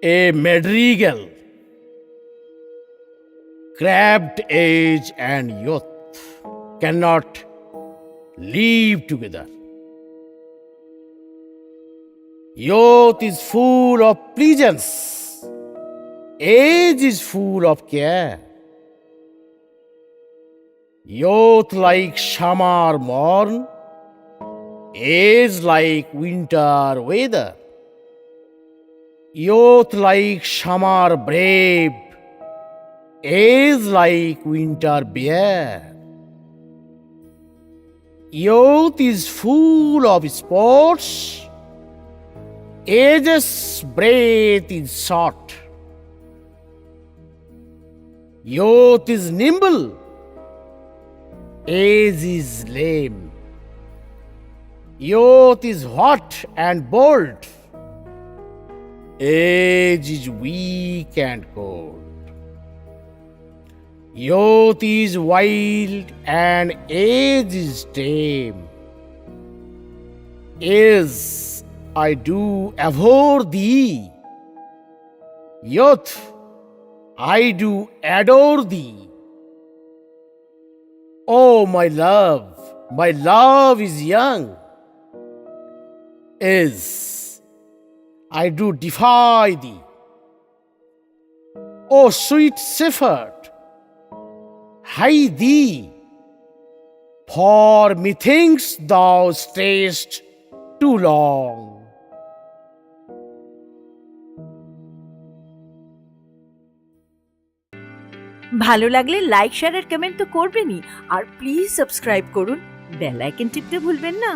A madrigal, crabbed age and youth cannot live together. Youth is full of pleasance, age is full of care. Youth like summer morn, age like winter weather. Youth like summer brave, age like winter bear. Youth is full of sports, age's breath is short. Youth is nimble, age is lame. Youth is hot and bold, age is weak and cold. Youth is wild and age is tame. Is I do abhor thee. Youth, I do adore thee. Oh, my love is young. Is I do defy thee. O sweet shepherd, hie thee, for methinks thou stayest too long. ভালো লাগলে like share আর comment তো করবেনই, আর please subscribe করুন, bell icon টিপতে ভুলবেন না।